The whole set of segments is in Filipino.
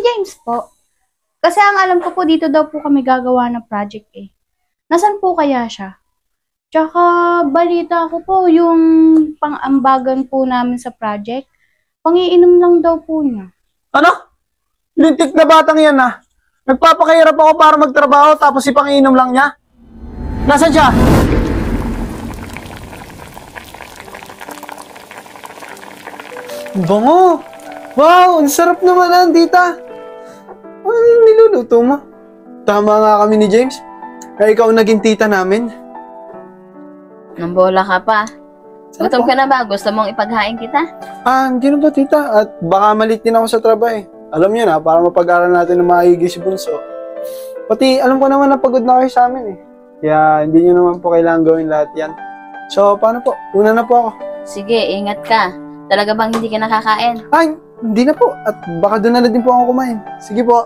James po. Kasi ang alam ko po dito daw po kami gagawa ng project eh. Nasaan po kaya siya? Tsaka balita ko po yung pang-ambagan po namin sa project. Pangiinom lang daw po niya. Ano? Lintik na batang yan ah. Nagpapakahirap ako para magtrabaho tapos ipanginom lang niya. Nasaan siya? Bango! Wow! Ang sarap naman ah, tita! Ano yung niluluto mo? Tama nga kami ni James. Kaya ikaw naging tita namin. Nambola ka pa. Gutom ka na ba? Gusto mong ipaghain kita? Hindi na ba tita? At baka malit din ako sa trabaho eh. Alam niyo na, para mapag-aral natin ng maigi si Bunso. Pati alam ko naman na pagod na kayo sa amin eh. Kaya hindi niyo naman po kailangan gawin lahat yan. So paano po? Una na po ako. Sige, ingat ka. Talaga bang hindi ka nakakain? Ay, hindi na po. At baka doon na din po ako kumain. Sige po.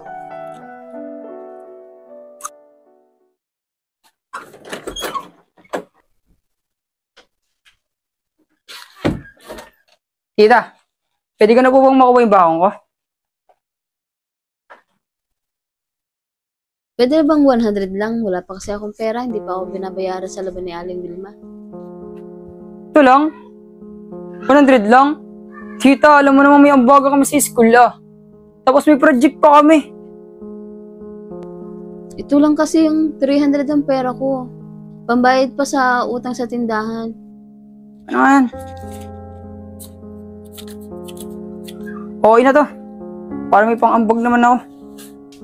Tita, pwede ko na po bang makuha yung bakong ko? Pwede bang 100 lang? Wala pa kasi akong pera. Hindi pa ako binabayaran sa laban ni Aling Wilma. Ito lang? 100 lang? Tita, alam mo naman may ambaga kami sa school ah. Tapos may project pa kami. Ito lang kasi yung 300 ang pera ko. Pambayad pa sa utang sa tindahan. Ano yan? Okay na to. Para may pang-ambag naman ako.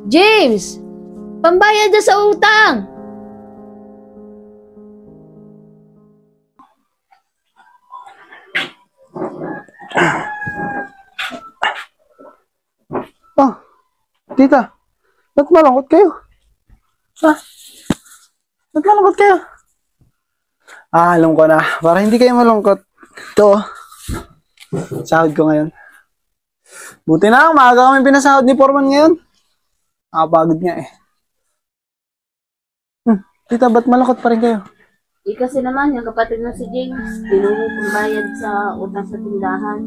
James! Pambayad na sa utang! Tita, ba't malungkot kayo? Ha? Ba't malungkot kayo? Alam ko na. Para hindi kayo malungkot. Ito, sahod ko ngayon. Buti na, maaga kami pinasahod ni Foreman ngayon. Nakapagod nga eh. Tita, ba't malungkot pa rin kayo? Kasi naman, yung kapatid na si James, tinuro pambayad sa utang sa tindahan.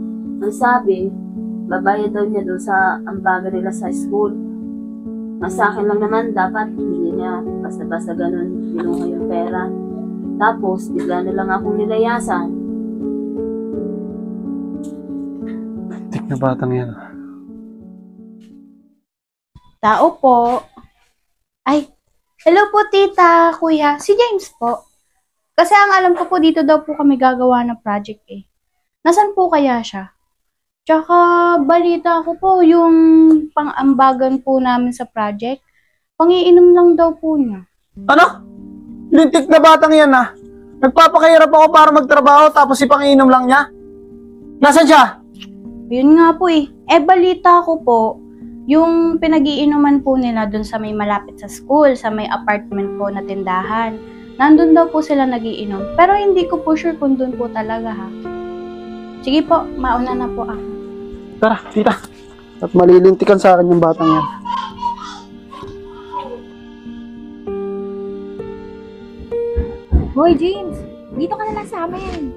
Ang sabi, babayad daw niya doon sa ambaga nila sa school. Ang sa akin lang naman, dapat hindi niya basta-basta ganun binuha yung pera. Tapos, bigla na lang akong nilayasan. Tik na batang yan. Tao po. Ay, hello po tita, kuya. Si James po. Kasi ang alam ko po dito daw po kami gagawa ng project eh. Nasaan po kaya siya? Tsaka balita ko po yung pang-ambagan po namin sa project. Pangiinom lang daw po niya. Ano? Lintik na batang yan ah. Nagpapakahirap ako para magtrabaho tapos ipanginom lang niya. Nasaan siya? Yun nga po eh. Balita ko po, yung pinag-iinuman po nila dun sa may malapit sa school, sa may apartment po na tindahan. Nandun daw po sila nagiinom. Pero hindi ko po sure kung dun po talaga ha. Sige po, mauna na po ako. Tara, tita. At malilintikan sa akin yung batang yan. Hoy, James! Dito ka na lang sa amin.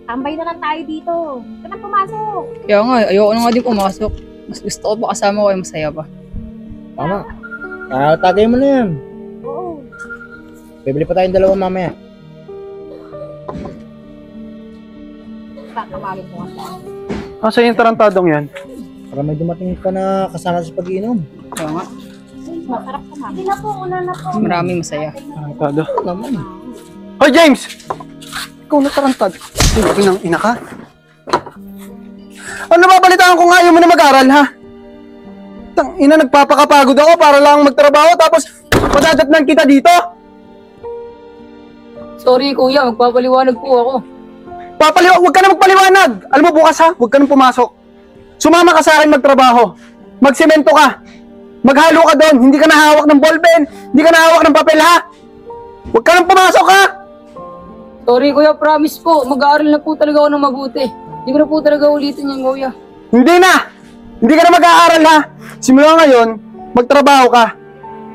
Tambay na lang tayo dito. Huwag ka na pumasok. Kaya nga, ayoko na nga din pumasok. Mas gusto ko pa kasama ko, masaya pa. Tama. Tagay mo na yan. Oo. Bibili pa tayong dalawa mamaya. Tatawagin ko ka. Asa yung tarantadong yan? Para may dumating ka na kasama sa pag-iinom. Kaya nga, Masarap ka mami. Sige na po, una na po. maraming masaya. Tarantado. Naman. Hoy, James! Ikaw na tarantado. Hindi ng ina ka. Ano nababalitaan ko nga ayaw mo na mag-aral, ha? Tang ina, nagpapakapagod ako para lang magtrabaho tapos madadatnan kita dito. Sorry kuya, magpapaliwanag po ako. Huwag ka na magpaliwanag. Alam mo bukas ha, huwag ka nang pumasok. Sumama ka sa akin magtrabaho. Magsemento ka. Maghalo ka doon. Hindi ka nahawak ng ballpen. Hindi ka nahawak ng papel ha. Huwag ka nang pumasok ha. Sorry kuya, promise po, mag-aaral na po talaga ako ng mabuti. Hindi ko na po talaga ulitin yan kuya. Hindi na. Hindi ka na mag-aaral ha. Simula ngayon, magtrabaho ka.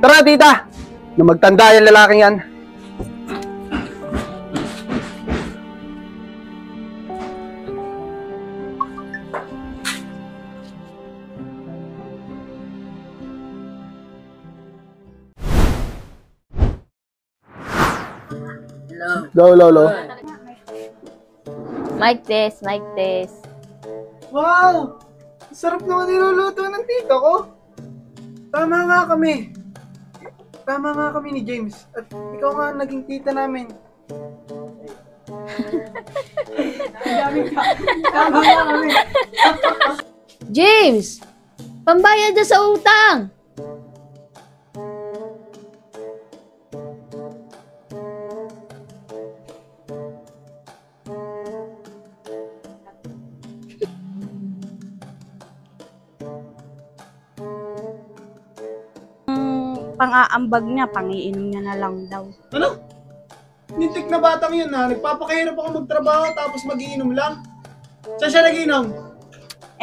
Tara tita. Na magtanda yung lalaking yan. Low, low, low. Mic test, mic test. Wow! Sarap naman niluluto ng tito ko. Tama nga kami. Tama nga kami ni James. At ikaw nga ang naging tita namin. Tama nga kami. James! Pambayad na sa utang! Pang-aambag niya, pangiinom niya na lang daw. Ano? Nintik na batang yun ha. Nagpapakahirap ako magtrabaho tapos magiinom lang. Saan siya nagiinom?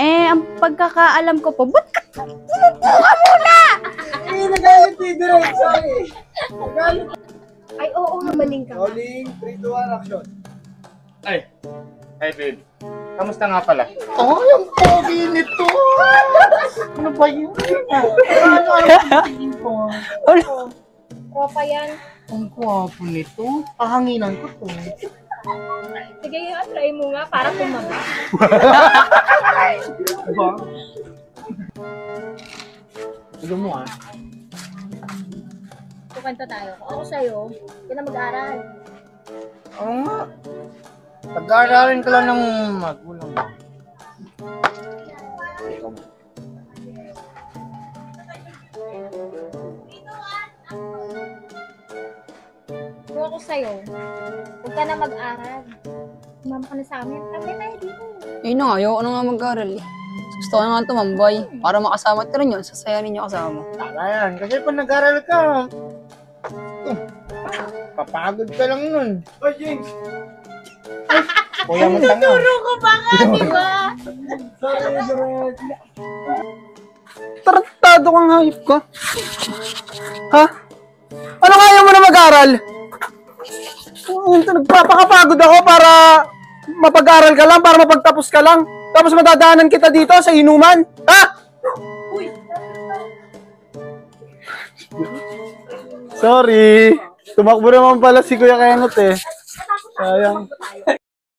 Ang pagkakaalam ko po, ba't ka? Nagalit si Direk. Sorry. Nagalit. Ay, oo nga, maling ka. Rolling, 3, 2, 1, action. Ay, babe. Kamusta nga pala? Oh, yung pogi nito! Ano ba yun? Ano ang tingin ko? Kopa yan. Ang gwapo nito. Pahanginan ko to. Sige, try mo nga para tumaba. Diba? Alam mo ah. Kukanta tayo. Kung ako sa'yo, hindi na mag-aral. Oo nga. Pag-aaralin ka lang ng magulang mo. Kung ako sa'yo, huwag ka na mag-aral. Sumama ka na sa amin. Kami tayo dito. Ayun na nga, ayoko na nga mag-aral eh. Gusto ko na nga tumambay. Para makasama ka rin yun, sasayanin niyo kasama. Tama yan. Kasi pag nag-aral ka, papagod ka lang nun. Oh, James! Kuya mo tanga. ko pa nga, di ba? Sorry, Direk. Tarantado kang hayop ka. Ha? Ano kaya mo na mag-aral? Nagpapakapagod ako para mapag-aral ka lang, para mapagtapos ka lang. Tapos madadaanan kita dito sa inuman. Ha? Sorry. Tumakbo naman pala si Kuya Kenot eh. Sayang.